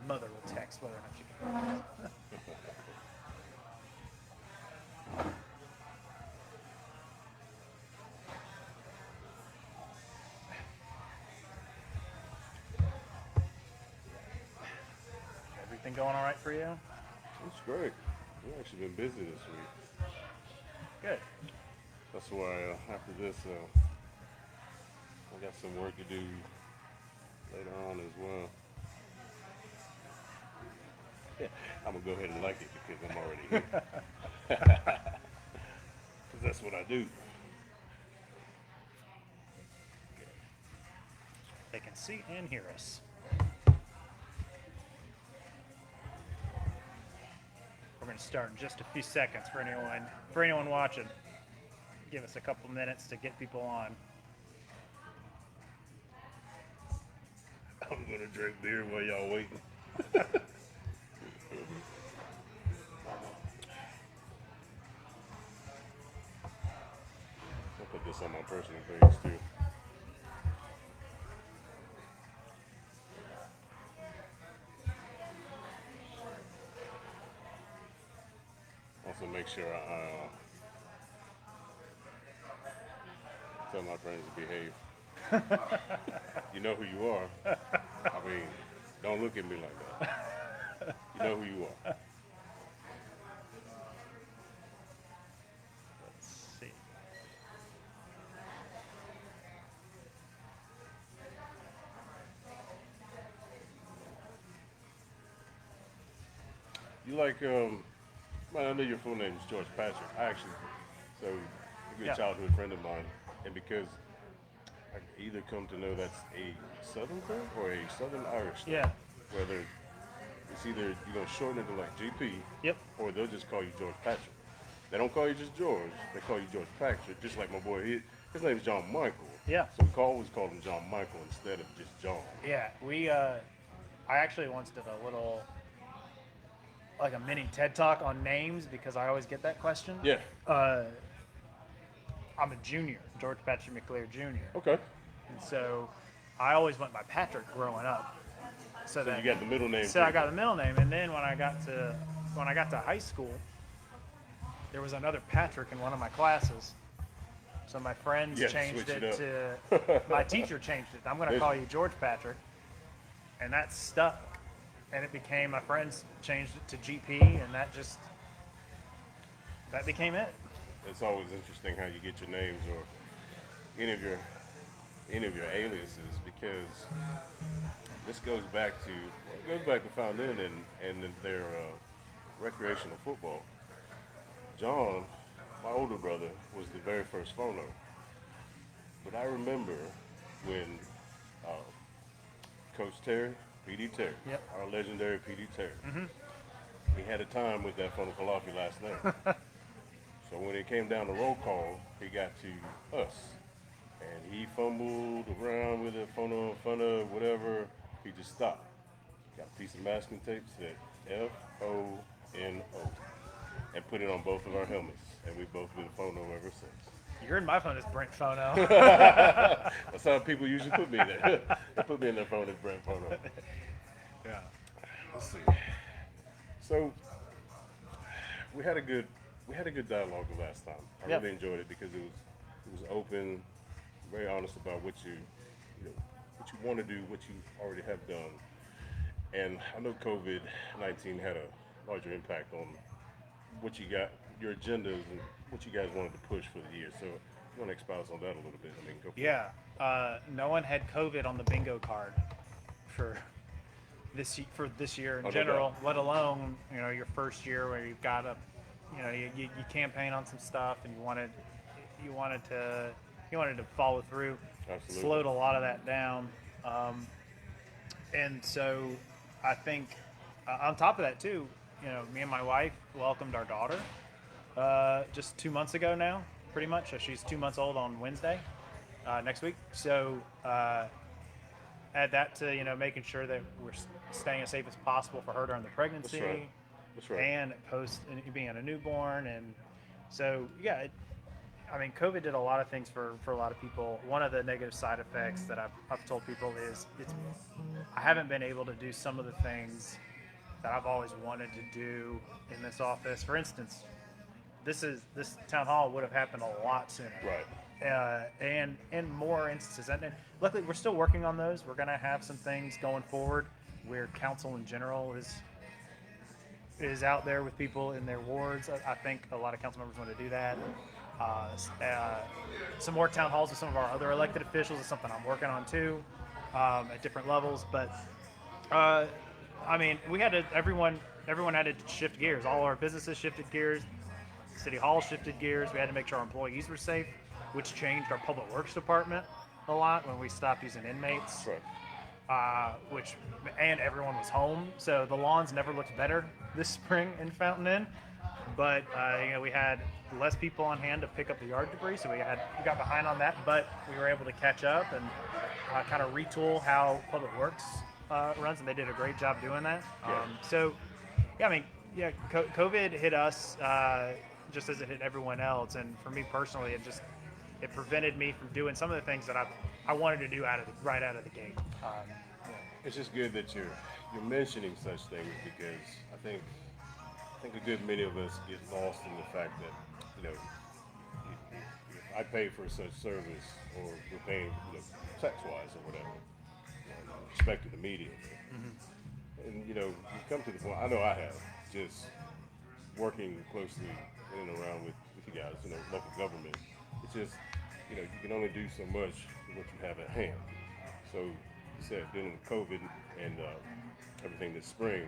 mother will text whether or not she can. Everything going all right for you? It's great. We've actually been busy this week. Good. That's why after this, I got some work to do later on as well. Yeah, I'm gonna go ahead and like it because I'm already here. Because that's what I do. They can see and hear us. We're going to start in just a few seconds for anyone watching. Give us a couple minutes to get people on. I'm gonna drink beer while y'all waiting. I'll put this on my personal page too. Also make sure I tell my friends to behave. You know who you are. I mean, don't look at me like that. You know who you are. Let's see. You like, I know your full name is George Patrick. I actually, so a good Yeah. childhood friend of mine, and because I either come to know that's a Southern thing or a Southern Irish thing. Yeah. Whether it's either you're gonna shorten it to like GP, Yep. or they'll just call you George Patrick. They don't call you just George; they call you George Patrick. Just like my boy, his name's John Michael. Yeah. So we always call him John Michael instead of just John. Yeah. I actually once did a little, like a mini TED Talk on names because I always get that question. Yeah. I'm a junior, George Patrick McClear Jr. Okay. And so I always went by Patrick growing up. So You got the middle name. So too. I got the middle name, and then when I got to high school, there was another Patrick in one of my classes. So my friends Yeah, changed switch it it to. My teacher changed it. I'm going to call you George Patrick, and that stuck. And it became, my friends changed it to GP, and that became it. It's always interesting how you get your names or any of your aliases because this goes back to Fountain and their recreational football. John, my older brother, was the very first phono. But I remember when Coach Terry, PD Terry, Yep. our legendary PD Terry, he had a time with that Phonophilophy last name. So when it came down to roll call, he got to us. And he fumbled around with it, phono, whatever. He just stopped. Got a piece of masking tape, said F-O-N-O. And put it on both of our helmets. And we've both been phono ever since. You're in my phone as Brent Phono. That's how people usually put me there. They put me in their phone as Brent Phono. Yeah. Let's see. So we had a good dialogue the last time. I Yep. really enjoyed it because it was open, very honest about what you want to do, what you already have done. And I know COVID-19 had a larger impact on what you got, your agendas, and what you guys wanted to push for the year. So I want to expound on that a little bit. I mean, go for it. Yeah. No one had COVID on the bingo card for this year in no general, doubt. let alone your first year where you've got you campaign on some stuff and you wanted to follow through. Absolutely. Slowed a lot of that down, and so I think on top of that too, me and my wife welcomed our daughter just 2 months ago now, pretty much. So she's 2 months old on Wednesday next week. So add that to making sure that we're staying as safe as possible for her during the pregnancy. That's right. And post being a newborn, and so yeah, I mean, COVID did a lot of things for a lot of people. One of the negative side effects that I've told people is I haven't been able to do some of the things that I've always wanted to do in this office. For instance, this town hall would have happened a lot sooner. Right. And in more instances, and luckily we're still working on those. We're going to have some things going forward where council in general is out there with people in their wards. I think a lot of council members want to do that. Some more town halls with some of our other elected officials is something I'm working on too, at different levels. But I mean, everyone had to shift gears. All our businesses shifted gears. City Hall shifted gears. We had to make sure our employees were safe, which changed our public works department a lot when we stopped using inmates. Right. And everyone was home, so the lawns never looked better this spring in Fountain Inn. But we had less people on hand to pick up the yard debris, so we got behind on that. But we were able to catch up and kind of retool how public works runs, and they did a great job doing that. COVID hit us just as it hit everyone else, and for me personally, it prevented me from doing some of the things that I wanted to do right out of the gate. It's just good that you're mentioning such things, because I think a good many of us get lost in the fact that, if I pay for such service, or we're paying, tax-wise or whatever, expected immediately. Mm-hmm. And you come to the point. I know I have, just working closely in and around with you guys, local government. It's just, you can only do so much with what you have at hand. So you said during COVID and everything this spring,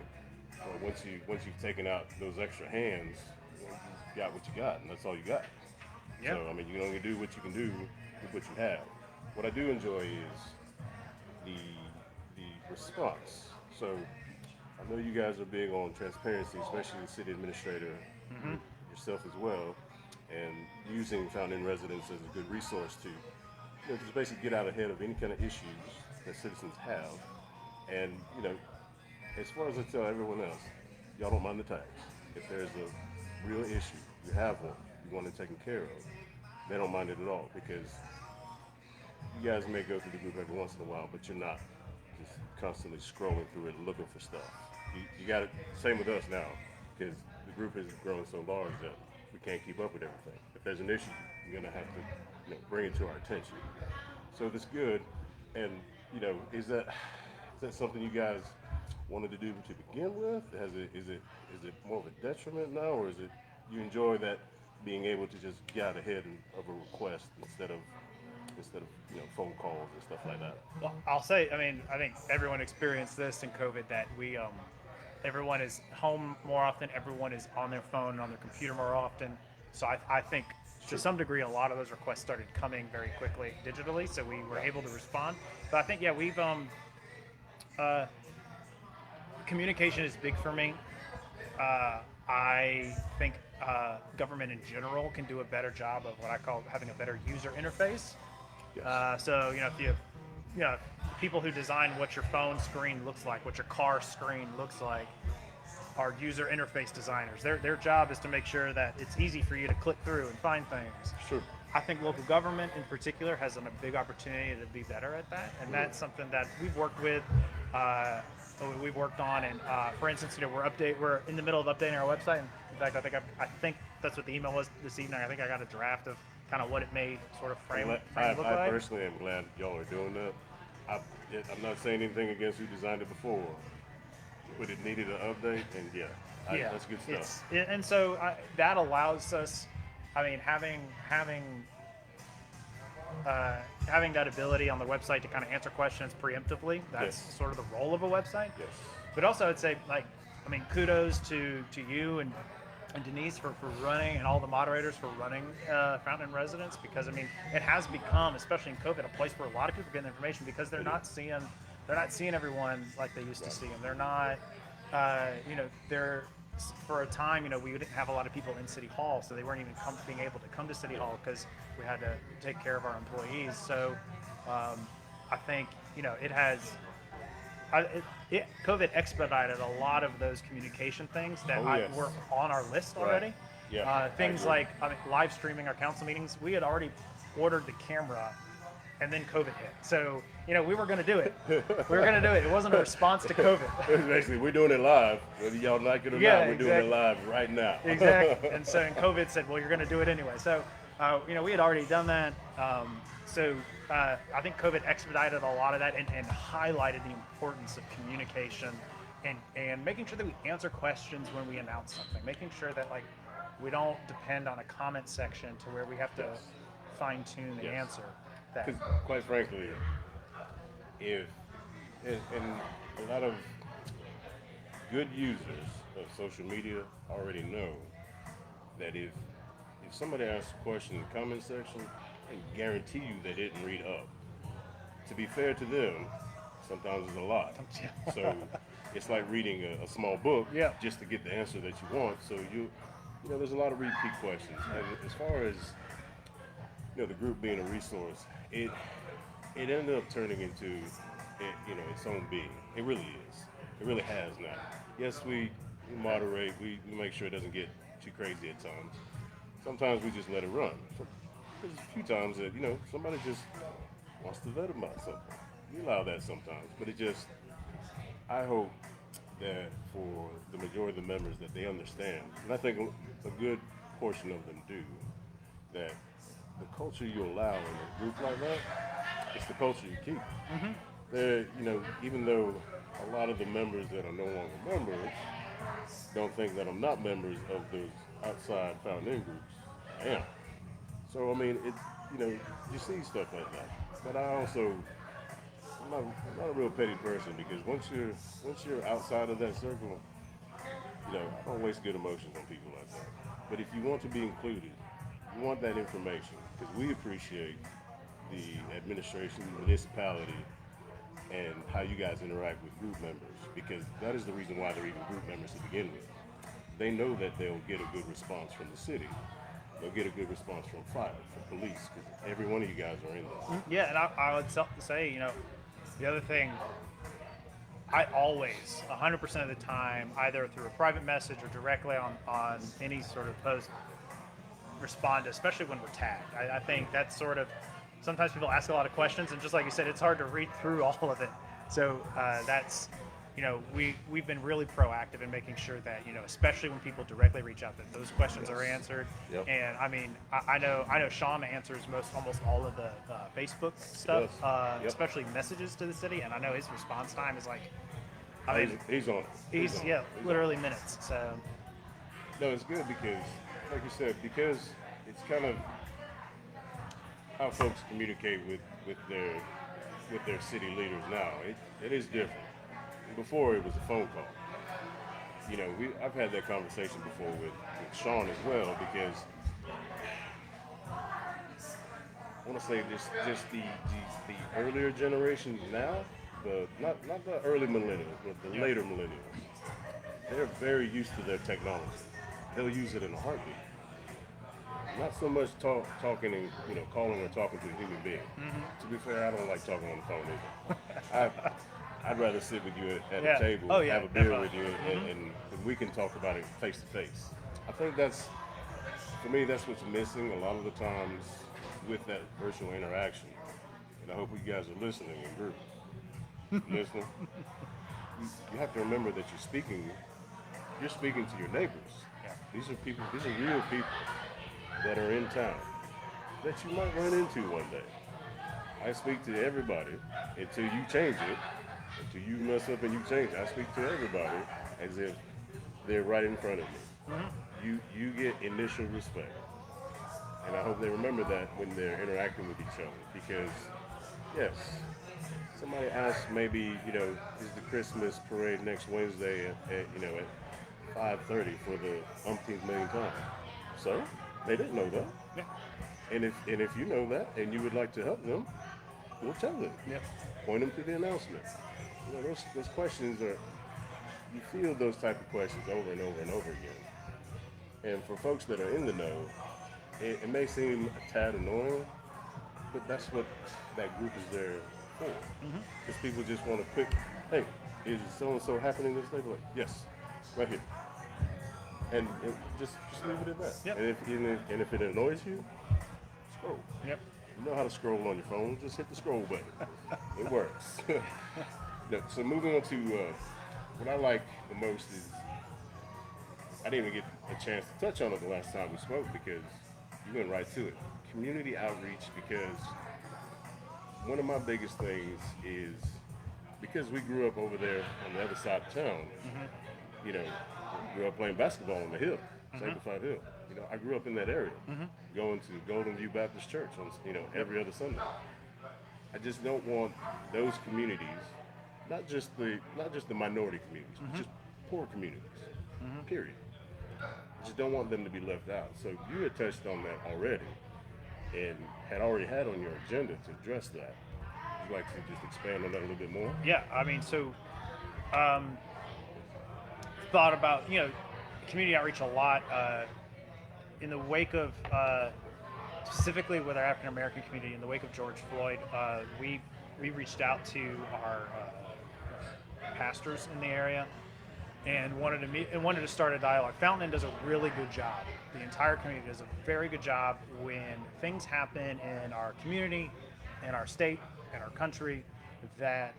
once you've taken out those extra hands, you got what you got, and that's all you got. Yep. So I mean, you can only do what you can do with what you have. What I do enjoy is the response. So I know you guys are big on transparency, especially the city administrator, mm-hmm. yourself as well, and using Fountain Inn residents as a good resource to just basically get out ahead of any kind of issues that citizens have. And as far as I tell everyone else, y'all don't mind the tax. If there's a real issue, you have one, you want it taken care of, they don't mind it at all, because you guys may go through the group every once in a while, but you're not just constantly scrolling through it looking for stuff. You got it. Same with us now, because the group has grown so large that we can't keep up with everything. If there's an issue, you're gonna have to bring it to our attention. So that's good. And is that something you guys wanted to do to begin with? Is it more of a detriment now, or is it you enjoy that being able to just get out ahead of a request instead of phone calls and stuff like that? Well, I'll say, I think everyone experienced this in COVID, that everyone is home more often, everyone is on their phone and on their computer more often. So I think to some degree, a lot of those requests started coming very quickly digitally, so we were able to respond. But I think, we've communication is big for me. I think government in general can do a better job of what I call having a better user interface. Yes. So if people who design what your phone screen looks like, what your car screen looks like, are user interface designers. Their job is to make sure that it's easy for you to click through and find things. Sure. I think local government in particular has a big opportunity to be better at that, and that's something that we've worked with. We've worked on, and for instance, we're in the middle of updating our website. In fact, I think that's what the email was this evening. I think I got a draft of kind of what it may sort of frame look like. I personally am glad y'all are doing that. I'm not saying anything against who designed it before, but it needed an update, and that's good stuff. And so that allows us. Having that ability on the website to kind of answer questions preemptively, that's sort of the role of a website. Yes. But also I'd say, kudos to you and Denise for running, and all the moderators for running Fountain Inn Residence, because it has become, especially in COVID, a place where a lot of people get information, because they're not seeing everyone like they used to see them. They're not, they're, for a time, we didn't have a lot of people in City Hall, so they weren't even being able to come to City Hall because we had to take care of our employees. So I think, it has, COVID expedited a lot of those communication things that were on our list already. Yeah, I Things agree. like live streaming our council meetings. We had already ordered the camera, and then COVID hit. So we were going to do it. We were going to do it. It wasn't a response to COVID. It's basically, we're doing it live, whether y'all like it or Yeah, not. We're doing it exactly. live right now. Exactly. And so, and COVID said, well, you're going to do it anyway. So, we had already done that. I think COVID expedited a lot of that and highlighted the importance of communication and making sure that we answer questions when we announce something, making sure that we don't depend on a comment section to where we have to Yes. fine tune the Yes. answer. That Because quite frankly, if and a lot of good users of social media already know that if somebody asks a question in the comment section, I can guarantee you they didn't read up. To be fair to them, sometimes it's a lot. So it's like reading a small book Yeah. just to get the answer that you want. So there's a lot of repeat questions. And as far as the group being a resource, it ended up turning into its own being. It really is. It really has now. Yes, we moderate. We make sure it doesn't get too crazy at times. Sometimes we just let it run. There's a few times that somebody just wants to let about something. We allow that sometimes, but I hope that for the majority of the members that they understand, and I think a good portion of them do, that the culture you allow in a group like that, it's the culture you keep. There, even though a lot of the members that are no longer members don't think that I'm not members of those outside found-in groups, I am. So I mean, you see stuff like that. But I'm not a real petty person because once you're outside of that circle, I don't waste good emotions on people like that. But if you want to be included, you want that information because we appreciate the administration, the municipality, and how you guys interact with group members because that is the reason why they're even group members to begin with. They know that they'll get a good response from the city. They'll get a good response from fire, from police, because every one of you guys are in this. Yeah, and I would say, the other thing, I always, 100% of the time, either through a private message or directly on any sort of post, respond, especially when we're tagged. I think that's sort of, sometimes people ask a lot of questions, and just like you said, it's hard to read through all of it. So that's, we've been really proactive in making sure that, especially when people directly reach out, that those questions are answered. Yep. And I mean, I know Sean answers almost all of the Facebook stuff, Yep. especially messages to the city, and I know his response time is He's on it. he's on it. yeah, He's on literally it. minutes. So No, it's good because, like you said, because it's kind of how folks communicate with their city leaders now. It is different. Before it was a phone call. I've had that conversation before with Sean as well because I want to say just the earlier generations now, not the early millennials, but the Yeah. later millennials. They're very used to their technology. They'll use it in a heartbeat. Not so much talking and calling or talking to a human being. To be fair, I don't like talking on the phone either. I'd rather sit with you at Yeah. a table, Oh, yeah, have a beer definitely. with you, and we can talk about it face to face. I think for me, that's what's missing a lot of the times with that virtual interaction. And I hope you guys are listening in group. Listening. You have to remember that you're speaking to your neighbors. Yeah. These are real people that are in town that you might run into one day. I speak to everybody until you change it, until you mess up and you change it. I speak to everybody as if they're right in front of me. You get initial respect. And I hope they remember that when they're interacting with each other. Because, yes, somebody asks maybe, is the Christmas parade next Wednesday at 5:30 for the umpteenth millionth time? So, they didn't know that. Yeah. And if you know that and you would like to help them, we'll tell them. Yep. Point them to the announcement. Those questions are, you feel those type of questions over and over and over again. And for folks that are in the know, it may seem a tad annoying, but that's what that group is there for. Because people just want a quick, hey, is so-and-so happening this day? Like, yes, right here. and just leave it at that. Yep. And if it annoys you, scroll. Yep. You know how to scroll on your phone. Just hit the scroll button. It works. No, so moving on to what I like the most is I didn't even get a chance to touch on it the last time we spoke because you went right to it. Community outreach, because one of my biggest things is because we grew up over there on the other side of town. You know, grew up playing basketball on the hill, Sanctified Hill. You know, I grew up in that area, going to Golden View Baptist Church on every other Sunday. I just don't want those communities, not just the minority communities, but just poor communities. Period. I just don't want them to be left out. So you had touched on that already, and had already had on your agenda to address that. Would you like to just expand on that a little bit more? Yeah, I mean, so thought about community outreach a lot in the wake of specifically with our African American community in the wake of George Floyd. We reached out to our pastors in the area and wanted to start a dialogue. Fountain Inn does a really good job. The entire community does a very good job when things happen in our community, in our state, in our country that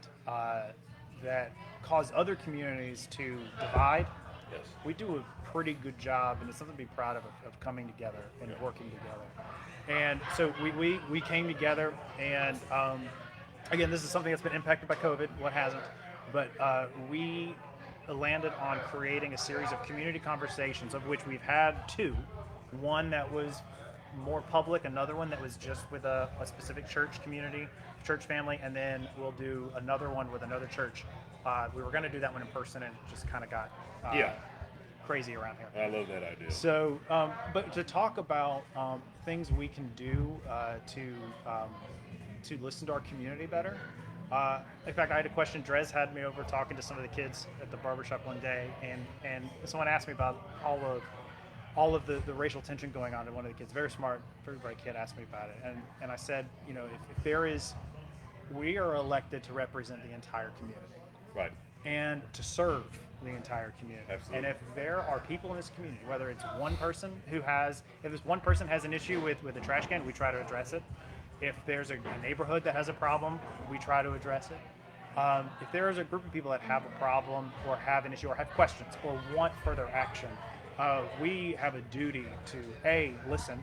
cause other communities to divide. Yes. We do a pretty good job, and it's something to be proud of coming together and working together. And so we came together, and again, this is something that's been impacted by COVID. What hasn't? But we landed on creating a series of community conversations, of which we've had two. One that was more public, another one that was just with a specific church community, church family, and then we'll do another one with another church. We were going to do that one in person, and it just kind of got crazy around here. I love that idea. So, but to talk about things we can do to listen to our community better. In fact, I had a question. Drez had me over talking to some of the kids at the barbershop one day, and someone asked me about all of the racial tension going on. And one of the kids, very smart, very bright kid, asked me about it, and I said, if there is, we are elected to represent the entire community, Right. and to serve the entire community. Absolutely. And if there are people in this community, whether it's one person if this one person has an issue with the trash can, we try to address it. If there's a neighborhood that has a problem, we try to address it. If there is a group of people that have a problem or have an issue or have questions or want further action, we have a duty to A, listen,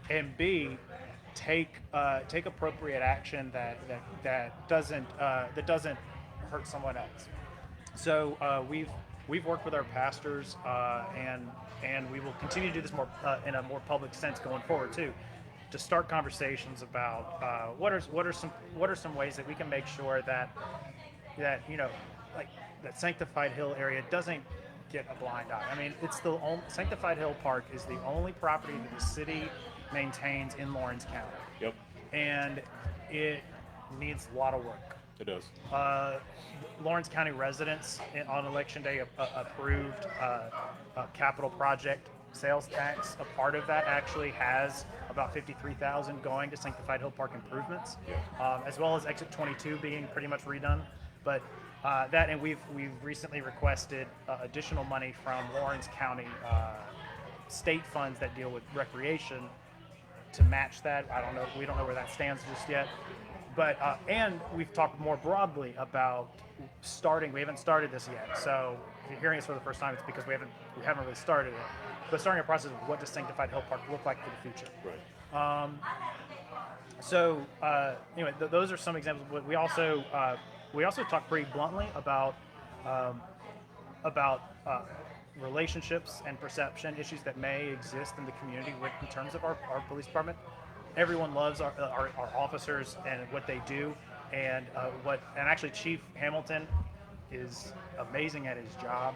and B, take appropriate action that doesn't hurt someone else. So we've worked with our pastors, and we will continue to do this more in a more public sense going forward too, to start conversations about what are some ways that we can make sure that like that Sanctified Hill area doesn't get a blind eye. I mean, Sanctified Hill Park is the only property that the city maintains in Lawrence County. Yep. And it needs a lot of work. It does. Lawrence County residents on election day approved a capital project sales tax. A part of that actually has about $53,000 going to Sanctified Hill Park improvements, as well as Exit 22 being pretty much redone. But and we've recently requested additional money from Lawrence County state funds that deal with recreation to match that. We don't know where that stands just yet. But and we've talked more broadly about starting. We haven't started this yet, so if you're hearing this for the first time, it's because we haven't really started it. But starting a process of what does Sanctified Hill Park look like for the future. Right. So anyway, those are some examples. But we also talk pretty bluntly about relationships and perception issues that may exist in the community in terms of our police department. Everyone loves our officers and what they do, and actually Chief Hamilton is amazing at his job,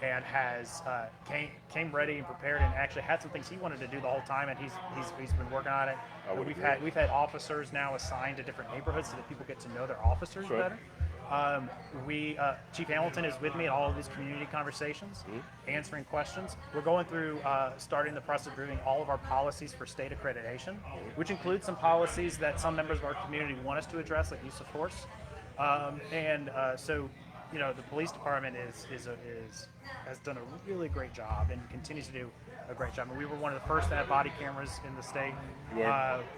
and has came ready and prepared, and actually had some things he wanted to do the whole time, and he's been working on it. We've had officers now assigned to different neighborhoods so that people get to know their officers better. Chief Hamilton is with me at all of these community conversations, answering questions. We're going through starting the process of reviewing all of our policies for state accreditation, which includes some policies that some members of our community want us to address, like use of force. So the police department has done a really great job and continues to do a great job. And we were one of the first to have body cameras in the state.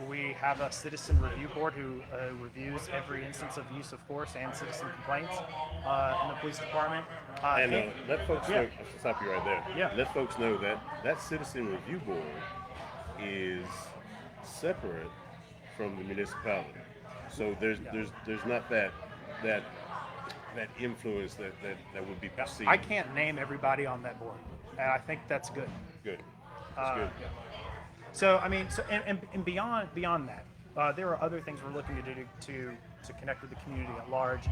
We have a citizen review board who reviews every instance of use of force and citizen complaints in the police department. Let folks know, I'll stop you right there. Yeah. Let folks know that that citizen review board is separate from the municipality. So there's not that influence that would be perceived. I can't name everybody on that board, and I think that's good. Good. That's good. So I mean, and beyond that, there are other things we're looking to do to connect with the community at large.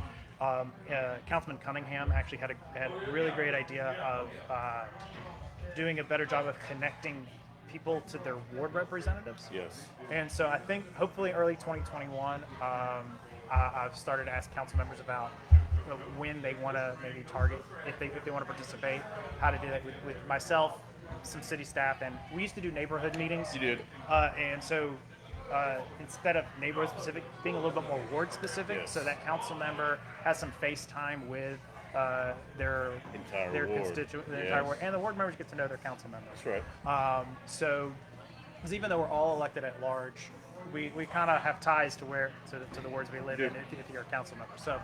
Councilman Cunningham actually had a really great idea of doing a better job of connecting people to their ward representatives. Yes. And so I think hopefully early 2021, I've started to ask council members about when they want to maybe target, if they want to participate, how to do that with myself, some city staff, and we used to do neighborhood meetings. You did. And so instead of neighborhood specific, being a little bit more ward specific, Yes. so that council member has some face time with their Entire ward. constituent, the Yes. entire ward, and the ward members get to know their council members. That's right. So, because even though we're all elected at large, we kind of have ties to to the wards we live in if you're a council member. So,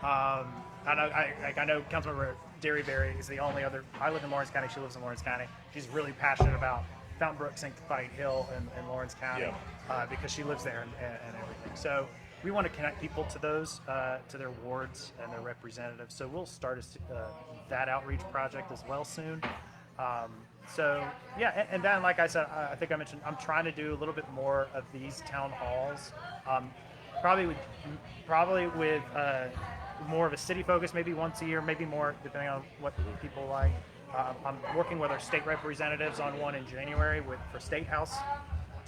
I know Councilmember Derryberry is the only other. I live in Lawrence County. She lives in Lawrence County. She's really passionate about Fountain Brook, Sanctified Hill, and Lawrence County because she lives there and everything. So we want to connect people to those, to their wards and their representatives. So we'll start that outreach project as well soon. So yeah, and then like I said, I think I mentioned, I'm trying to do a little bit more of these town halls, probably with more of a city focus, maybe once a year, maybe more depending on what people like. I'm working with our state representatives on one in January for State House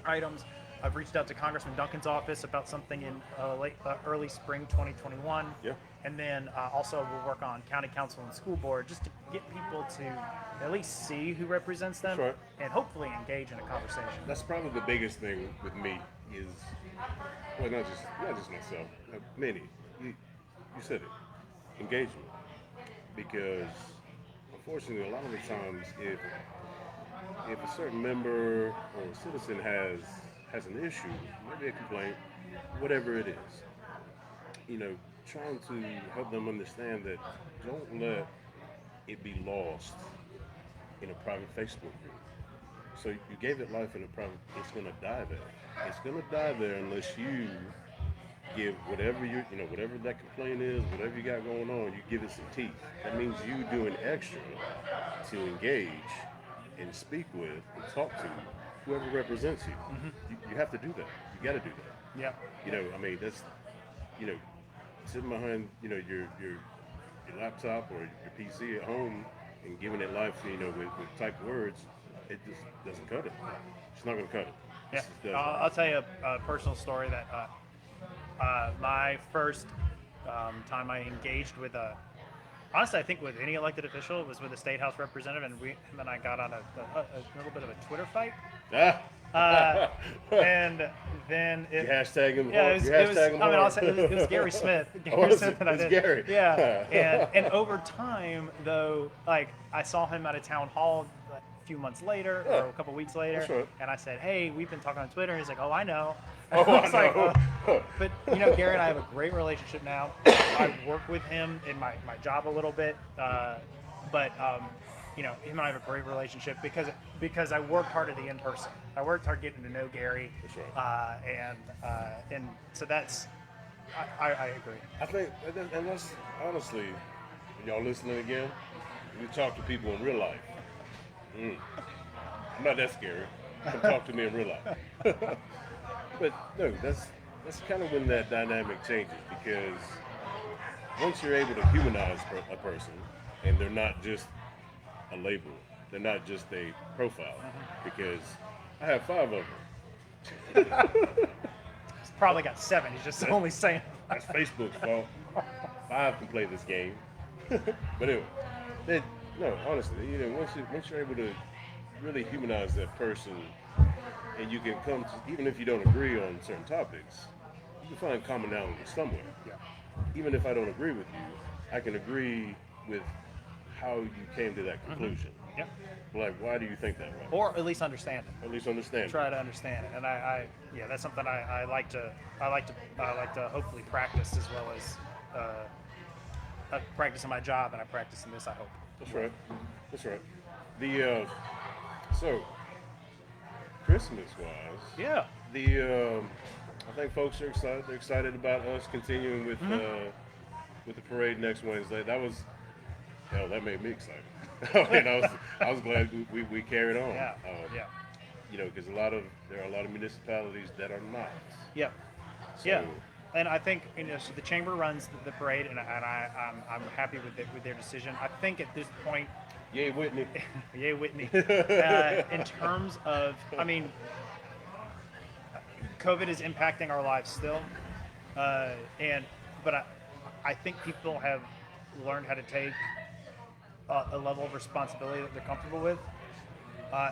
items. I've reached out to Congressman Duncan's office about something in early spring 2021. Yeah. And then also we'll work on county council and school board just to get people to at least see who represents them That's right. and hopefully engage in a conversation. That's probably the biggest thing with me is, well, not just myself, many. You said it, engagement. Because unfortunately, a lot of the times, if a certain member or a citizen has an issue, maybe a complaint, whatever it is, trying to help them understand that don't let it be lost in a private Facebook group. So you gave it life in a private, it's gonna die there. It's gonna die there unless you give whatever whatever that complaint is, whatever you got going on, you give it some teeth. That means you doing extra to engage and speak with and talk to whoever represents you. Mm-hmm. You have to do that. You got to do that. Yeah. That's sitting behind your laptop or your PC at home and giving it life with typed words. It just doesn't cut it. It's not going to cut it. Yeah. I'll tell you a personal story that my first time I engaged with honestly, I think with any elected official was with a state house representative, and him and I got on a little bit of a Twitter fight. And then you hashtag him. Yeah, it was Gary Smith. Smith and I did. Gary. Yeah, and over time though, like I saw him at a town hall a few months later or a couple weeks later, right. And I said, "Hey, we've been talking on Twitter." And he's like, "Oh, I know." But Gary and I have a great relationship now. I work with him in my job a little bit, but him and I have a great relationship because I worked hard at the in person. I worked hard getting to know Gary, that's right. And so that's I agree. I think, and that's honestly, y'all listening again, we talk to people in real life. I'm not that scary. Come talk to me in real life. But no, that's kind of when that dynamic changes, because once you're able to humanize a person and they're not just a label, they're not just a profile, because I have 5 of them. He's probably got 7. He's just only saying. That's Facebook's fault. 5 can play this game. But anyway, no, honestly, once you're able to really humanize that person, and you can come to, even if you don't agree on certain topics, you can find commonality somewhere. Yeah. Even if I don't agree with you, I can agree with how you came to that conclusion. Yep. Like, why do you think that way? Or at least understand it. At least understand. Try to understand it, and yeah, that's something I like to hopefully practice as well as I practice in my job, and I practice in this. I hope. That's right. That's right. The so Christmas wise, Yeah. I think folks are excited. They're excited about us continuing with the parade next Wednesday. That made me excited. And I was glad we carried on. Yeah. Yeah. You know, because there are a lot of municipalities that are not. Yeah. So, Yeah. And I think so the chamber runs the parade, and I'm happy with their decision. I think at this point, yay, Whitney. yay Whitney. In terms of, I mean, COVID is impacting our lives still, but I think people have learned how to take a level of responsibility that they're comfortable with,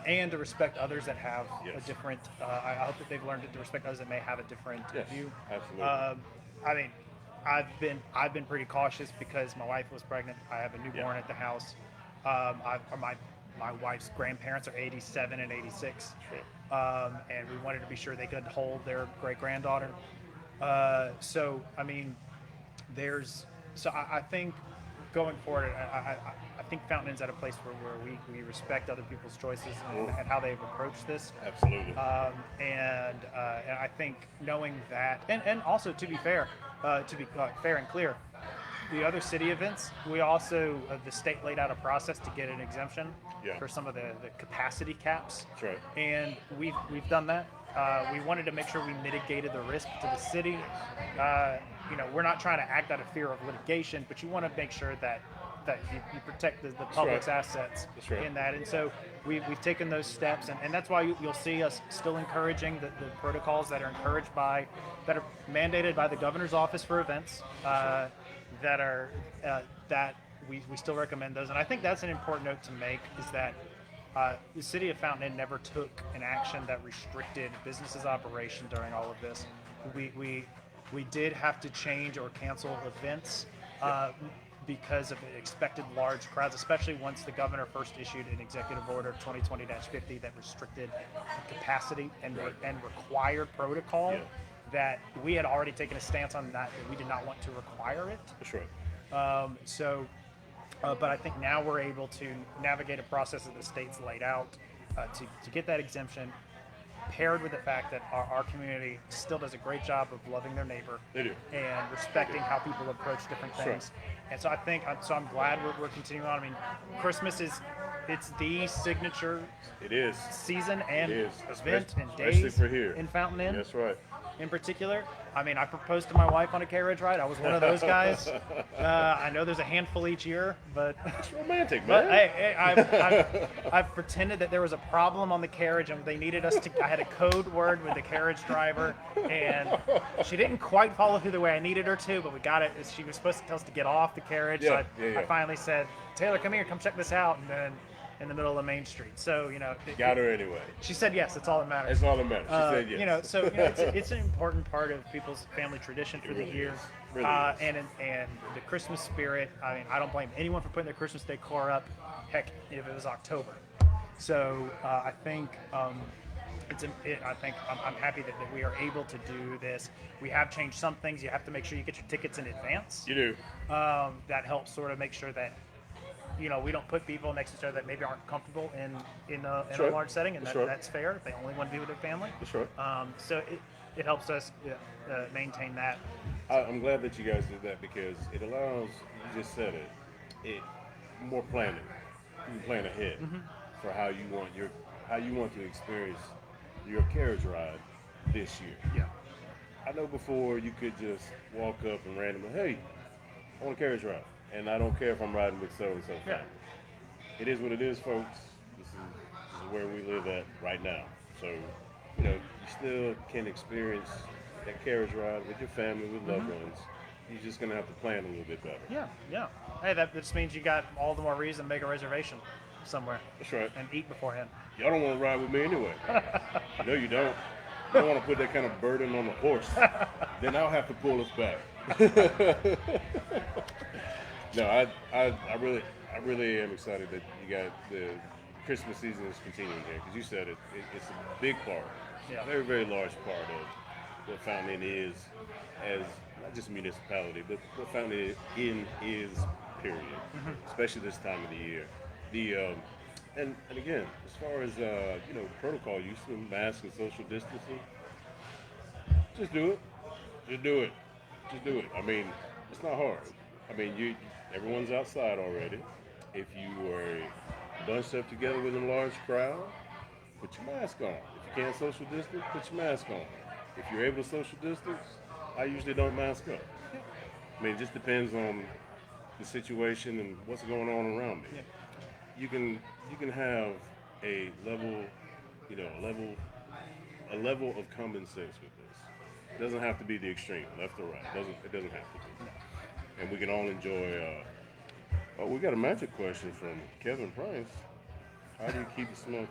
and to respect others that have a different. I hope that they've learned to respect others that may have a different view. Absolutely. I mean, I've been pretty cautious because my wife was pregnant. I have a newborn at the house. My wife's grandparents are 87 and 86, and we wanted to be sure they could hold their great granddaughter. So I mean, I think going forward, I think Fountain Inn's at a place where we respect other people's choices and how they've approached this. Absolutely. And I think knowing that, and also to be fair and clear, the other city events, we also the state laid out a process to get an exemption for some of the capacity caps. That's right. And we've done that. We wanted to make sure we mitigated the risk to the city. We're not trying to act out of fear of litigation, but you want to make sure that you protect the public's assets in that. And so we've taken those steps, and that's why you'll see us still encouraging the protocols that are mandated by the governor's office for events, that we still recommend those. And I think that's an important note to make, is that the city of Fountain Inn never took an action that restricted businesses' operation during all of this. We did have to change or cancel events because of expected large crowds, especially once the governor first issued an executive order 2020-50 that restricted capacity and required protocol. That we had already taken a stance on that we did not want to require it. That's right. But I think now we're able to navigate a process that the state's laid out to get that exemption, paired with the fact that our community still does a great job of loving their neighbor. They do. And respecting how people approach different things. And so I'm glad we're continuing on. I mean, Christmas it's the signature season and event and days for here in Fountain Inn. That's right. In particular, I mean, I proposed to my wife on a carriage ride. I was one of those guys. I know there's a handful each year, but it's romantic, but man. I've pretended that there was a problem on the carriage, and they needed us to. I had a code word with the carriage driver, and she didn't quite follow through the way I needed her to. But we got it. She was supposed to tell us to get off the carriage. So I finally said, "Taylor, come here, come check this out," and then. In the middle of Main Street, so got her anyway. She said yes. That's all that matters. That's all that matters. She said yes. It's an important part of people's family tradition for the year, Really and the Christmas spirit. I mean, I don't blame anyone for putting their Christmas decor up. Heck, if it was October. So I think I'm happy that we are able to do this. We have changed some things. You have to make sure you get your tickets in advance. You do. That helps sort of make sure that. We don't put people next to each other that maybe aren't comfortable in a large setting, and that's fair. They only want to be with their family. That's right. So it helps us maintain that. I'm glad that you guys did that, because it allows, you just said it more planning. You can plan ahead for how you want to experience your carriage ride this year. Yeah. I know before you could just walk up and randomly, hey, I want a carriage ride. And I don't care if I'm riding with so-and-so. Yeah. It is what it is, folks. This is where we live at right now. So, you still can experience that carriage ride with your family, with loved ones. You're just going to have to plan a little bit better. Yeah. Hey, that just means you got all the more reason to make a reservation somewhere. That's right. And eat beforehand. Y'all don't want to ride with me anyway. No, you don't. You don't want to put that kind of burden on the horse. Then I'll have to pull us back. No, I really am excited that you got the Christmas season is continuing here because you said it's a big part, Yeah. a very very large part of what Fountain Inn is, as not just a municipality, but what Fountain Inn is, period. Especially this time of the year. The and again, as far as protocol, use of masks and social distancing, just do it. Just do it. Just do it. I mean, it's not hard. I mean, everyone's outside already. If you are bunched up together with a large crowd, put your mask on. If you can't social distance, put your mask on. If you're able to social distance, I usually don't mask up. I mean, it just depends on the situation and what's going on around me. Yeah. You can have a level, a level of common sense with this. It doesn't have to be the extreme, left or right. It doesn't have to be. And we can all enjoy. Oh, we got a magic question from Kevin Price. How do you keep it smoke?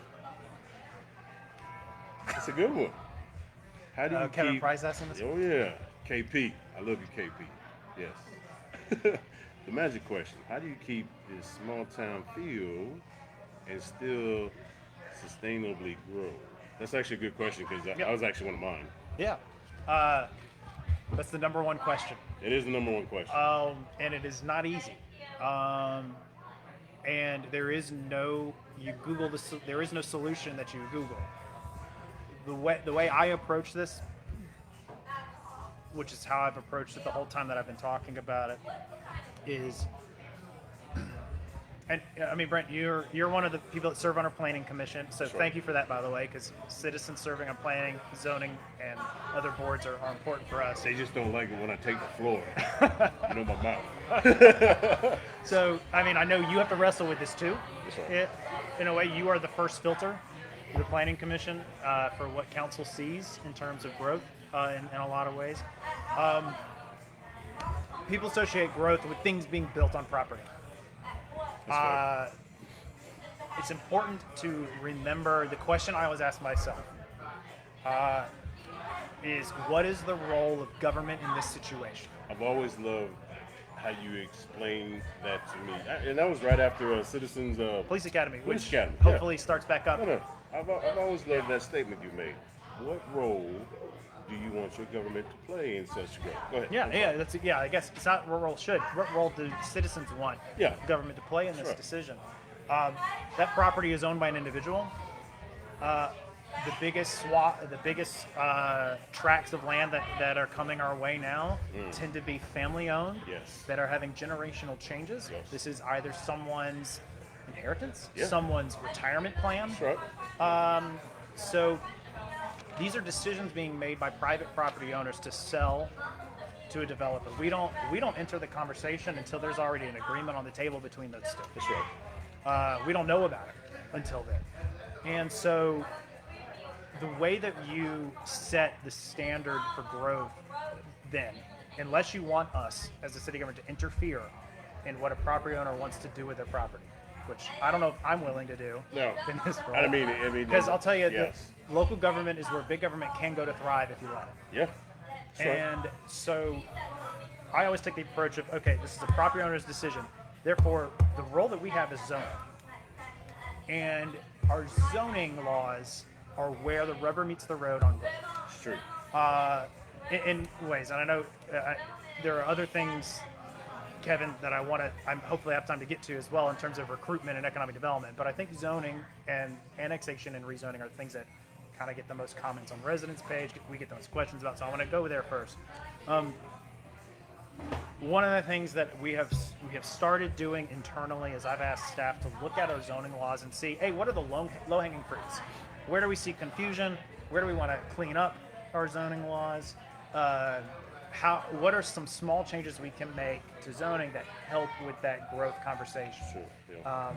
It's a good one. How do you Kevin keep? Price asking this? Oh yeah, KP. I love you, KP. Yes. The magic question: how do you keep this small town feel and still sustainably grow? That's actually a good question because that was actually one of mine. Yeah. That's the number one question. It is the number one question. And it is not easy. And there is no there is no solution that you Google. The way I approach this, which is how I've approached it the whole time that I've been talking about it, is, and I mean, Brent, you're one of the people that serve on our planning commission, so Sure. thank you for that, by the way, because citizens serving on planning, zoning, and other boards are important for us. They just don't like it when I take the floor. My mouth. So, I mean, I know you have to wrestle with this too. That's right. In a way, you are the first filter, the planning commission, for what council sees in terms of growth in a lot of ways. People associate growth with things being built on property. Right. It's important to remember the question I always ask myself is, what is the role of government in this situation? I've always loved how you explain that to me, and that was right after Citizens Police Academy, Police which Academy, hopefully starts back up. No. I've always loved that statement you made. What role do you want your government to play in such growth? Go ahead. I guess it's not what role should. What role do citizens want government to play in this right. decision? That property is owned by an individual. The biggest tracts of land that are coming our way now tend to be family owned. Yes. That are having generational changes. Yes. This is either someone's inheritance, Yeah. someone's retirement plan. That's right. So these are decisions being made by private property owners to sell to a developer. We don't enter the conversation until there's already an agreement on the table between those two. That's right. We don't know about it until then. And so the way that you set the standard for growth then, unless you want us as a city government to interfere in what a property owner wants to do with their property, which I don't know if I'm willing to do No. in this role. I mean, Because I'll tell you, yes. the local government is where big government can go to thrive if you let it. Yeah. That's right. And so I always take the approach of, okay, this is a property owner's decision. Therefore, the role that we have is zoning. And our zoning laws are where the rubber meets the road on growth. It's true. In ways, and I know there are other things, Kevin, that I'm hopefully have time to get to as well in terms of recruitment and economic development. But I think zoning and annexation and rezoning are things that kind of get the most comments on the residents page. We get the most questions about. So I want to go there first. One of the things that we have started doing internally is I've asked staff to look at our zoning laws and see, hey, what are the low-hanging fruits? Where do we see confusion? Where do we want to clean up our zoning laws? What are some small changes we can make to zoning that help with that growth conversation? Sure. Yeah.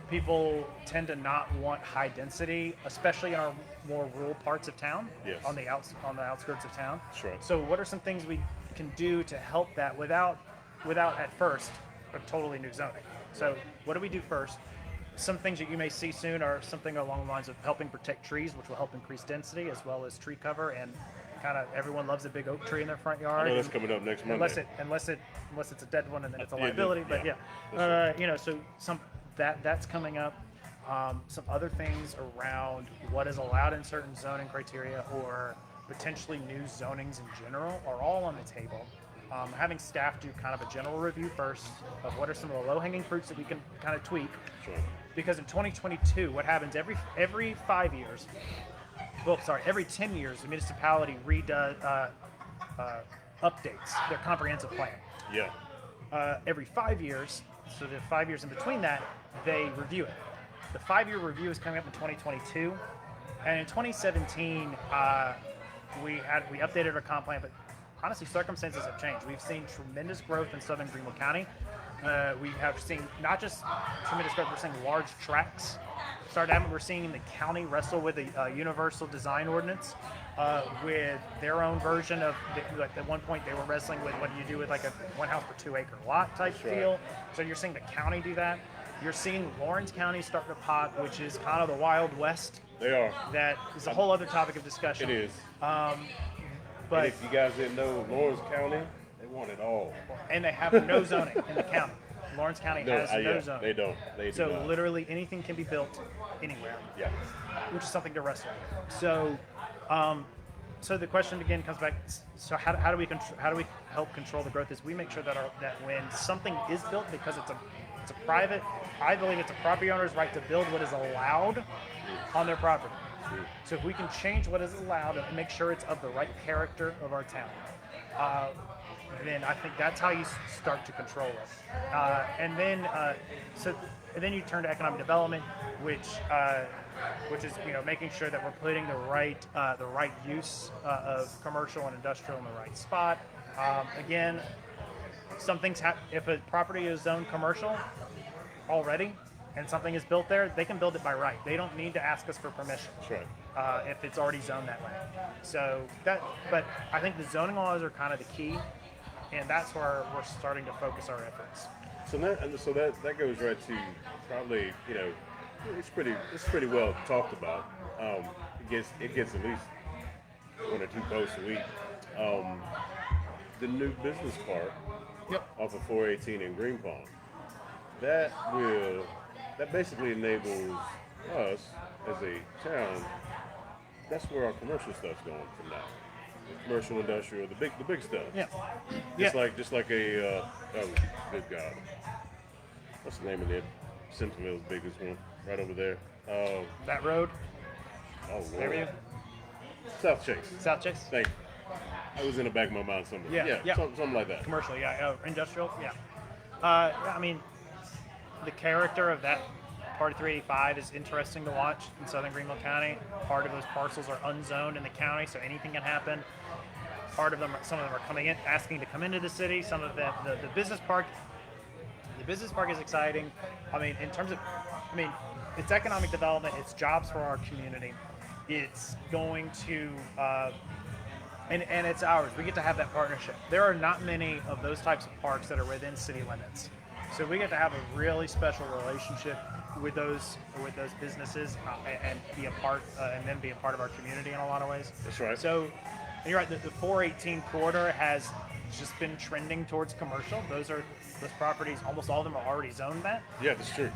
People tend to not want high density, especially in our more rural parts of town, Yes. on the outskirts of town. Sure. So what are some things we can do to help that without at first a totally new zoning? So what do we do first? Some things that you may see soon are something along the lines of helping protect trees, which will help increase density as well as tree cover and kind of everyone loves a big oak tree in their front I yard. know that's coming up next Monday. Unless it's a dead one and then it's a Yeah, liability. But yeah, you know, so that's coming up. Some other things around what is allowed in certain zoning criteria or potentially new zonings in general are all on the table. Having staff do kind of a general review first of what are some of the low-hanging fruits that we can kind of tweak. Sure. Because in 2022, what happens every 5 years, every 10 years, the municipality updates their comprehensive plan. Yeah. Every 5 years, so the 5 years in between that, they review it. The 5-year review is coming up in 2022, and in 2017, we updated our comp plan, but honestly, circumstances have changed. We've seen tremendous growth in southern Greenville County. We have seen not just tremendous growth, we're seeing large tracts start happening. We're seeing the county wrestle with a universal design ordinance with their own version of, like at one point they were wrestling with what do you do with like a 1 house per 2 acre lot type deal. So you're seeing the county do that. You're seeing Lawrence County start to pop, which is kind of the Wild West. They are. That is a whole other topic of discussion. It is. But And if you guys didn't know, Lawrence County, they want it all. and they have no zoning in the county. Lawrence County has no zoning. They don't. They do So not. literally anything can be built anywhere, Yeah. which is something to wrestle with. So, so the question again comes back. So how do we help control the growth? Is we make sure that when something is built, because it's a private, I believe it's a property owner's right to build what is allowed on their property. So if we can change what is allowed and make sure it's of the right character of our town, then I think that's how you start to control it. And then you turn to economic development, which is making sure that we're putting the right use of commercial and industrial in the right spot. Again, some things if a property is zoned commercial already and something is built there, they can build it by right. They don't need to ask us for permission. That's right. If it's already zoned that way. So but I think the zoning laws are kind of the key, and that's where we're starting to focus our efforts. So that goes right to probably, it's pretty well talked about. It gets at least 1 or 2 posts a week. The new business park off of 418 in Green Pond. That basically enables us as a town. That's where our commercial stuff's going from now. The commercial, industrial, the big stuff. Yeah. Just like a good God. What's the name of it? Simpsonville's biggest one, right over there. That road. Oh Lord. There you. South Chase. South Chase. Thank you. I was in the back of my mind somewhere. Yeah. Something like that. Commercial. Yeah. Industrial. Yeah. I mean, the character of that part of 385 is interesting to watch in southern Greenville County. Part of those parcels are unzoned in the county, so anything can happen. Some of them are coming in, asking to come into the city. Some of them, the business park. The business park is exciting. I mean, it's economic development. It's jobs for our community. It's going to, and it's ours. We get to have that partnership. There are not many of those types of parks that are within city limits. So we get to have a really special relationship with those businesses and be a part and then be a part of our community in a lot of ways. That's right. So you're right. The 418 corridor has just been trending towards commercial. Those properties. Almost all of them are already zoned that. Yeah, that's true.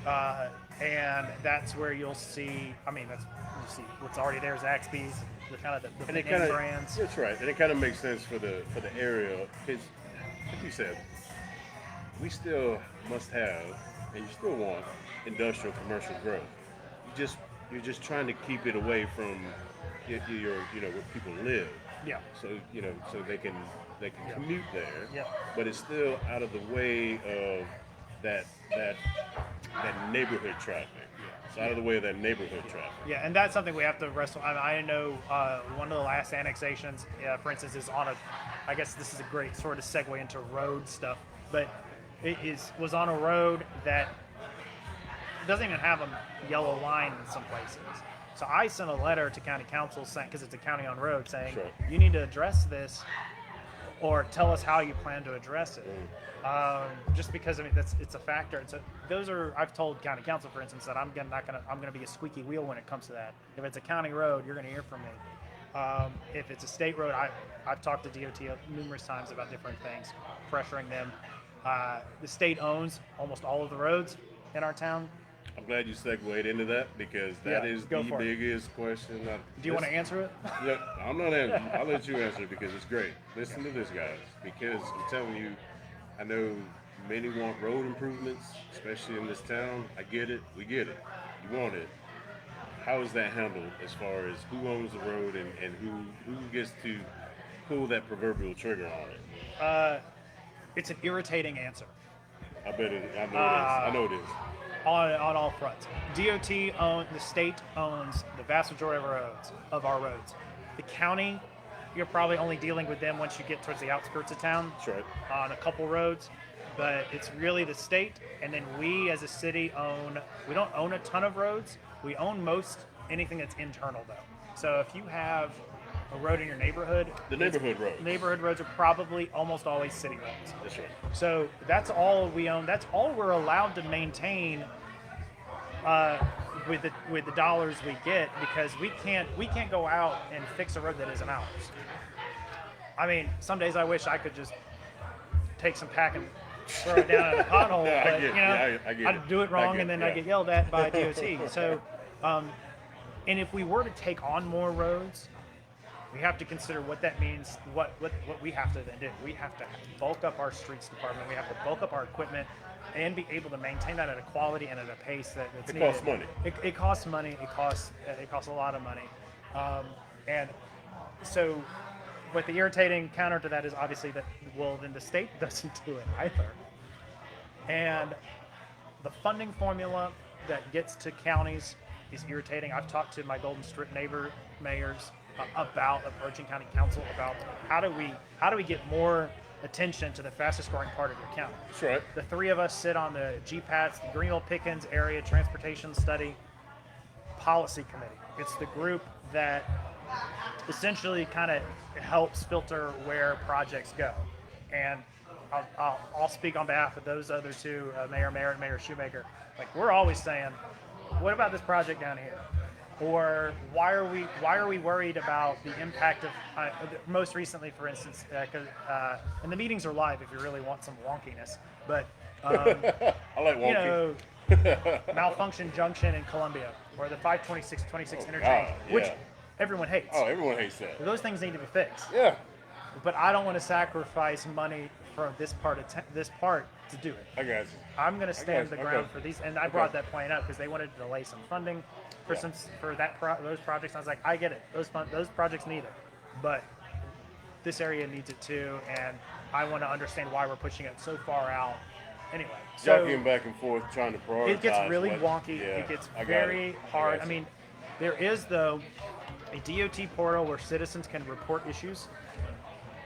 And that's where you'll see. I mean, you see what's already there is Zaxby's, the kind of the big name brands. That's right, and it kind of makes sense for the area because, like you said, we still must have, and you still want industrial commercial growth. You're just trying to keep it away from your where people live. Yeah. So so they can commute there. Yeah. But it's still out of the way of that neighborhood traffic. It's out of the way of that neighborhood traffic. Yeah, and that's something we have to wrestle. I know one of the last annexations, for instance, is on I guess this is a great sort of segue into road stuff, but it was on a road that doesn't even have a yellow line in some places. So I sent a letter to county council saying, because it's a county-owned road, saying you need to address this or tell us how you plan to address it. Just because it's a factor. I've told county council, for instance, that I'm gonna be a squeaky wheel when it comes to that. If it's a county road, you're gonna hear from me. If it's a state road, I've talked to DOT numerous times about different things, pressuring them. The state owns almost all of the roads in our town. I'm glad you segued into that because that Yeah, is go the for it. biggest question. Do you want to answer it? Yeah, I'm not answering. I'll let you answer it because it's great. Listen to this, guys, because I'm telling you, I know many want road improvements, especially in this town. I get it. We get it. You want it. How is that handled as far as who owns the road and who gets to pull that proverbial trigger on it? It's an irritating answer. I bet it. I know it is. I know it is. On all fronts. The state owns the vast majority of our roads. The county, you're probably only dealing with them once you get towards the outskirts of town. That's right. On a couple roads, but it's really the state, and then we as a city we don't own a ton of roads. We own anything that's internal though. So if you have a road in your neighborhood, neighborhood roads are probably almost always city roads. That's right. So that's all we own. That's all we're allowed to maintain with the dollars we get, because we can't go out and fix a road that isn't ours. I mean, some days I wish I could just take some pack and throw it down in a pothole, Yeah, but I get I'd it. do it wrong and then yeah. I get yelled at by DOT. So, and if we were to take on more roads, we have to consider what that means, what we have to then do. We have to bulk up our streets department. We have to bulk up our equipment and be able to maintain that at a quality and at a pace that's needed. It costs money. It costs money. It costs a lot of money. And so what the irritating counter to that is obviously that, well, then the state doesn't do it either. And the funding formula that gets to counties is irritating. I've talked to my Golden Strip neighbor mayors about approaching county council about how do we get more attention to the fastest growing part of your county. That's right. The three of us sit on the GPATS, the Greenville-Pickens Area Transportation Study Policy Committee. It's the group that essentially kind of helps filter where projects go. And I'll speak on behalf of those other two, Mayor Merritt and Mayor Shoemaker. Like, we're always saying, what about this project down here? Or why are we worried about the impact of most recently, for instance, and the meetings are live if you really want some wonkiness, but I like wonky. Malfunction Junction in Columbia, or the 526 interchange, God, yeah. which everyone hates. Oh, everyone hates that. Those things need to be fixed. Yeah. But I don't want to sacrifice money from this part to do it. I got you. I'm going to stand the Okay. ground for these, and I brought that point up because they wanted to delay some funding for those projects. And I was like, I get it. Those projects need it, but this area needs it too, and I want to understand why we're pushing it so far out. Anyway, so Jockeying back and forth, trying to prioritize. it gets really what- wonky. yeah, It gets I got very it. hard. got I you. mean, there is though a DOT portal where citizens can report issues.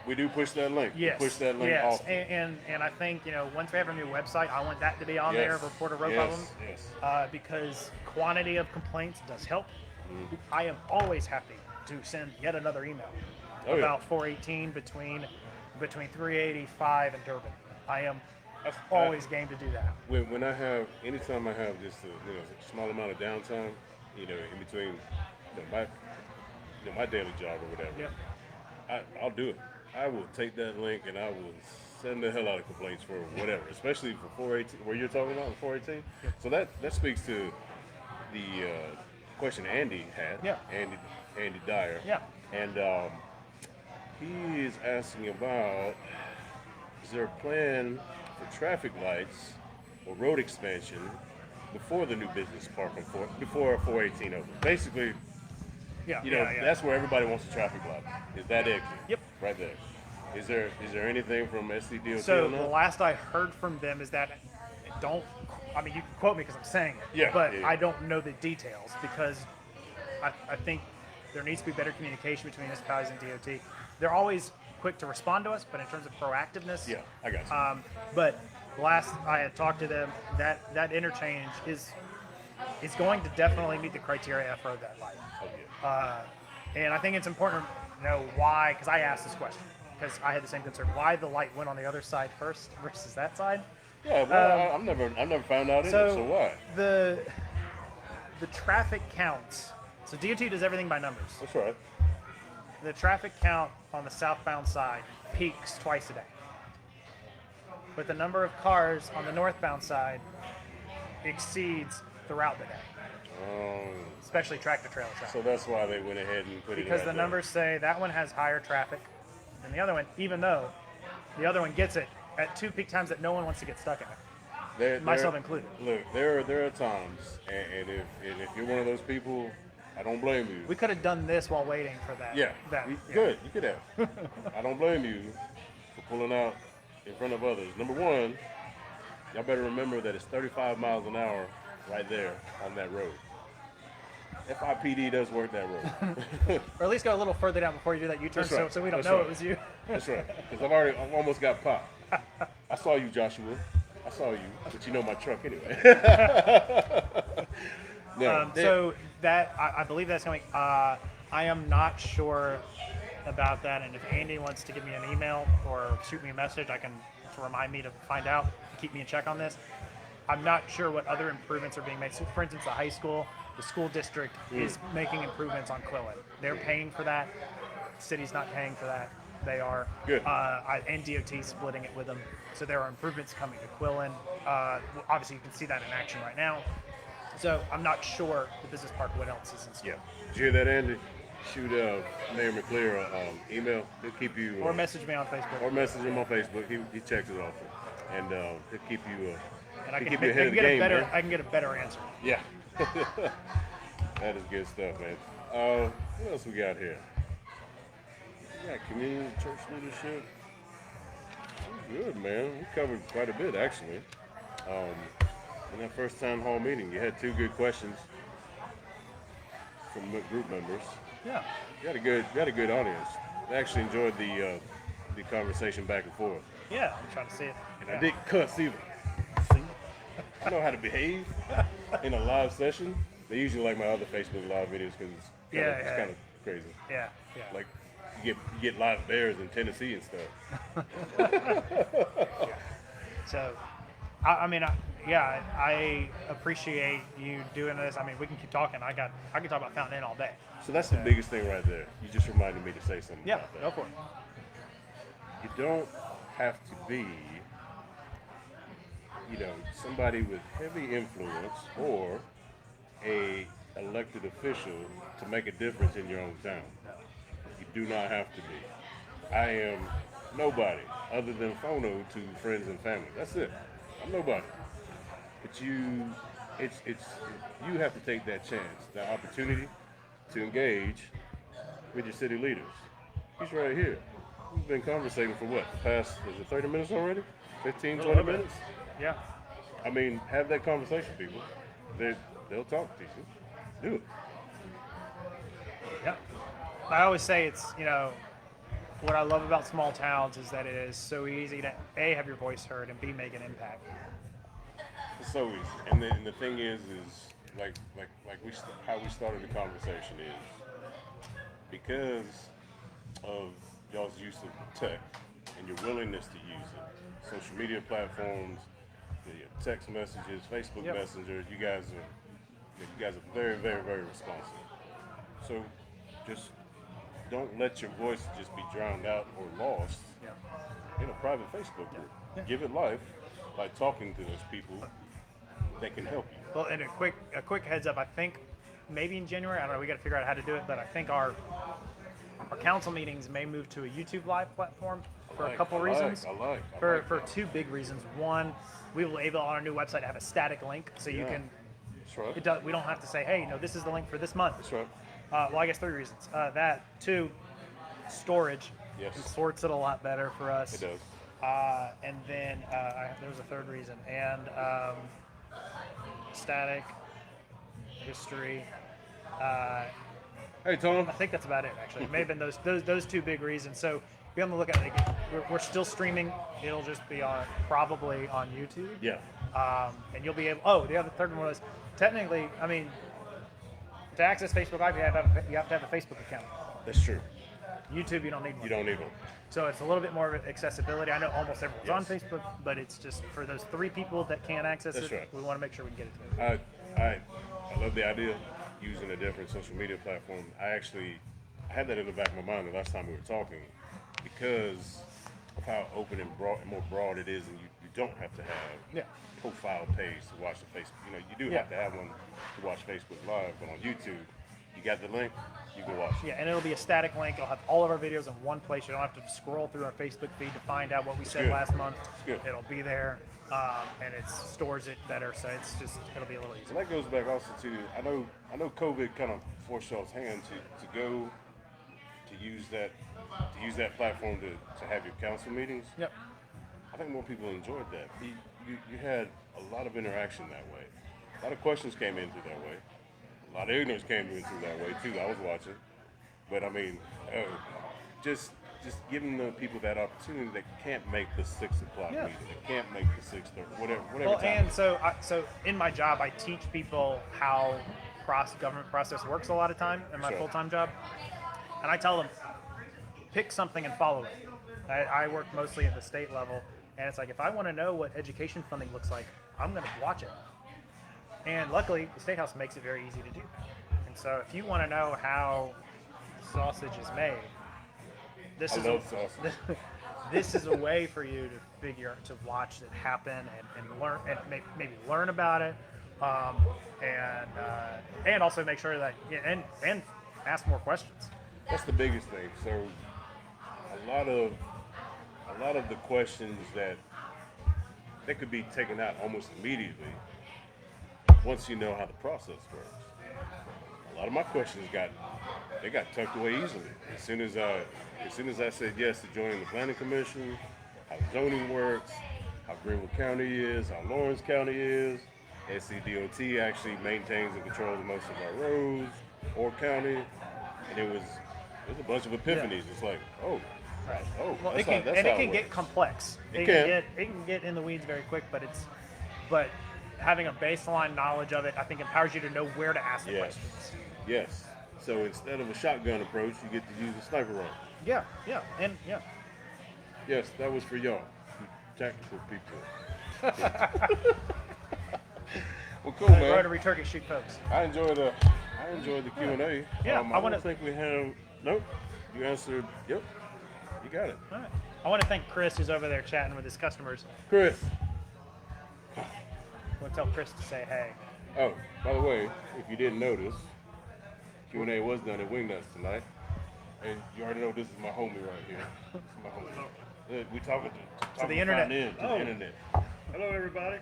we do push that link. Yes. We push that link yes. often. And I think, once we have a new website, I want that to be on Yes. there, report a road Yes. problem, Yes. because quantity of complaints does help. Mm-hmm. I am always happy to send yet another email Oh, yeah. about 418 between 385 and Durbin. I am I- always game to do that. Anytime I have just a small amount of downtime, in between my daily job or whatever, Yep. I'll do it. I will take that link and I will send the hell out of complaints for whatever, especially for 418, where you're talking about 418. So that speaks to the question Andy had. Yeah. Andy Dyer. Yeah. And he is asking about, is there a plan for traffic lights or road expansion before the new business park before 418 opens? Basically, Yeah. that's where everybody wants a traffic light. Is that exit? Yep. Right there. Is there anything from SCDOT So on the that? last I heard from them is that you can quote me because I'm saying it, Yeah, but yeah. I don't know the details because I think there needs to be better communication between municipalities and DOT. They're always quick to respond to us, but in terms of proactiveness, Yeah, I got you. But last I had talked to them, that interchange is going to definitely meet the criteria for that light. Oh, yeah. And I think it's important to know why, because I asked this question, because I had the same concern, why the light went on the other side first versus that side. Yeah, well, I've never found out either, so why? The traffic counts. So DOT does everything by numbers. That's right. the traffic count on the southbound side peaks twice a day, but the number of cars on the northbound side exceeds throughout the day, especially tractor trailer traffic. So that's why they went ahead and put it Because right the there. numbers say that one has higher traffic than the other one, even though the other one gets it at 2 peak times that no one wants to get stuck in it, myself included. Look, there are times, and if you're one of those people, I don't blame you. We could have done this while waiting for that. Yeah, that, good. You could have. I don't blame you for pulling out in front of others. Number one, y'all better remember that it's 35 miles an hour right there on that road. FIPD does work that road. Or at least go a little further down before you do that U-turn, That's right. so we don't That's know right. it was you. That's right. Because I've almost got popped. I saw you, Joshua. I saw you, but you know my truck anyway. No. So that I believe that's coming. I am not sure about that, and if Andy wants to give me an email or shoot me a message, I can to remind me to find out, keep me in check on this. I'm not sure what other improvements are being made. So, for instance, the high school, the school district is making improvements on Quillen. They're paying for that. The city's not paying for that. They are. Good. And DOT splitting it with them. So there are improvements coming to Quillen. Obviously, you can see that in action right now. So I'm not sure the business park what else is in store. Yeah. Did you hear that, Andy? Shoot Mayor McClear email. He'll keep you. Or message me on Facebook. Or message him on Facebook. He checks it often, and he'll keep you. And I he'll can, keep you ahead of the get game, a better. man. I can get a better answer. Yeah. That is good stuff, man. What else we got here? We got community church leadership. Good, man. We covered quite a bit, actually. In that first town hall meeting, you had 2 good questions from group members. Yeah. You had a good audience. I actually enjoyed the conversation back and forth. Yeah. I'm trying to see it. And Yeah. I didn't cuss either. See? I know how to behave in a live session. They usually like my other Facebook live videos because it's kind of crazy. Yeah. Yeah. Like you get live bears in Tennessee and stuff. So, I appreciate you doing this. I mean, we can keep talking. I can talk about Fountain Inn all day. So that's the biggest thing right there. You just reminded me to say something Yeah, about that. go for it. You don't have to be, somebody with heavy influence or a elected official to make a difference in your own town. You do not have to be. I am nobody other than phono to friends and family. That's it. I'm nobody. But you have to take that chance, that opportunity to engage with your city leaders. He's right here. We've been conversating for what? The past, is it 30 minutes already? 15, 20 minutes? Yeah. I mean, have that conversation, people. They'll talk to you. Do it. Yeah. I always say it's, what I love about small towns is that it is so easy to A, have your voice heard, and B, make an impact. It's so easy. And the thing is like how we started the conversation is because of y'all's use of tech and your willingness to use it. Social media platforms, the text messages, Facebook Yep. Messenger, you guys are very, very, very responsive. So just don't let your voice just be drowned out or lost Yeah. in a private Facebook group. Yeah. Give it life by talking to those people that can help you. Well, and a quick heads up. I think maybe in January. I don't know. We got to figure out how to do it, but I think our council meetings may move to a YouTube live platform for a couple reasons. I like For 2 big reasons. One, we will able on our new website to have a static link, so you Yeah. can. That's right. We don't have to say, hey, this is the link for this month. That's right. Well, I guess 3 reasons. That 2, storage. Yes. It sorts it a lot better for us. It does. And then there was a 3rd reason, and static, history. Hey, Tom. I think that's about it. Actually, it may have been those 2 big reasons. So be on the lookout. We're still streaming. It'll just be probably on YouTube. Yeah. And you'll be able. Oh, the other 3rd one was technically. I mean, to access Facebook Live, you have to have a Facebook account. That's true. YouTube, you don't need one. You don't need one. So it's a little bit more of accessibility. I know almost everyone's on Yes. Facebook, but it's just for those 3 people that can't access That's it. right. We want to make sure we can get it to them. I love the idea of using a different social media platform. I actually I had that in the back of my mind the last time we were talking, because of how open and broad and more broad it is, and you don't have to have Yeah. profile page to watch the Facebook. You know, you do Yeah. have to have one to watch Facebook Live, but on YouTube, you got the link, you can watch it. Yeah, and it'll be a static link. It'll have all of our videos in one place. You don't have to scroll through our Facebook feed to find out what we said good. last month. It's good. It'll be there, and it stores it better. So it'll be a little And easier. that goes back also to I know COVID kind of forced y'all's hand to go to use that platform to have your council meetings. Yep. I think more people enjoyed that. You had a lot of interaction that way. A lot of questions came in through that way. A lot of ignorance came in through that way too. I was watching, but I mean, just giving the people that opportunity that can't make the 6 o'clock Yeah. meeting, that can't make the 6:30, whatever Well, time. and so in my job, I teach people how government process works a lot of time in my Sure. full-time job, and I tell them, pick something and follow it. I work mostly at the state level, and it's like, if I want to know what education funding looks like, I'm going to watch it. And luckily, the State House makes it very easy to do that. And so if you want to know how sausage is made, this I is love sausage. this is a way for you to watch it happen and learn, and maybe learn about it, and also make sure that and ask more questions. That's the biggest thing. So a lot of the questions that could be taken out almost immediately once you know how the process works. A lot of my questions got tucked away easily. As soon as I said yes to joining the planning commission, how zoning works, how Greenville County is, how Lawrence County is, SCDOT actually maintains and controls most of our roads, or county, and it was a bunch of epiphanies. It's like, oh, Right. oh, Well, that's it how can it get works. complex. It It can get in the weeds very quick, but having a baseline knowledge of it, I think, empowers you to know where to ask the Yes. questions. Yes. So instead of a shotgun approach, you get to use a sniper rifle. Yeah. Yes, that was for y'all, you tactical people. Well, cool, man. Rotary turkey shoot folks. I enjoyed the Q&A. Yeah, I I wanna- don't think we have. Nope. You answered. Yep. You got it, All right. I want to thank Chris, who's over there chatting with his customers. Chris. We'll tell Chris to say hey. Oh, by the way, if you didn't notice, Q&A was done at Wingnutz tonight, and you already know this is my homie right here. This is my homie. We talking to the internet. To the internet. Hello, everybody.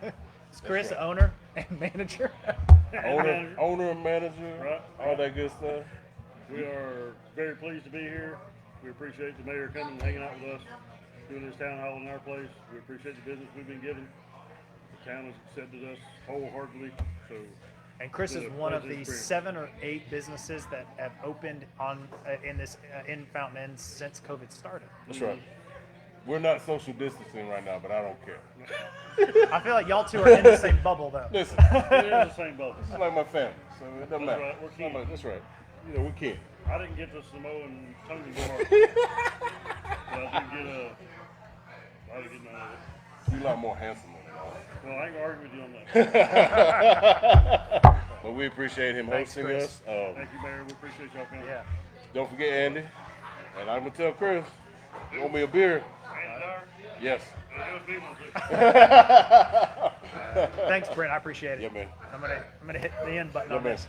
It's Chris, right. owner and manager. Owner and manager, Right. all that good stuff. We are very pleased to be here. We appreciate the mayor coming and hanging out with us, doing this town hall in our place. We appreciate the business we've been given. The town has accepted us wholeheartedly. So And Chris is It's a one of pleasant the experience. 7 or 8 businesses that have opened in Fountain Inn since COVID started. That's right. We're not social distancing right now, but I don't care. I feel like y'all two are in the same bubble though. Listen, it is the same bubble. it's like my family, so it doesn't That's matter. right, we're It's not kin. like- that's right. You know, we can't. I didn't get the Samoan and Tony bar. But I didn't get none of it. You're a lot more handsome than I. Well, I ain't gonna argue with you on that. But we appreciate him Thanks, hosting Chris. us. Thank you, Mayor. We appreciate y'all coming. Yeah. Don't forget Andy, and I'm gonna tell Chris, you want me a beer? Yes. Thanks, Brent. I appreciate it. Yeah, man. I'm gonna hit the end button Yeah, on man. this.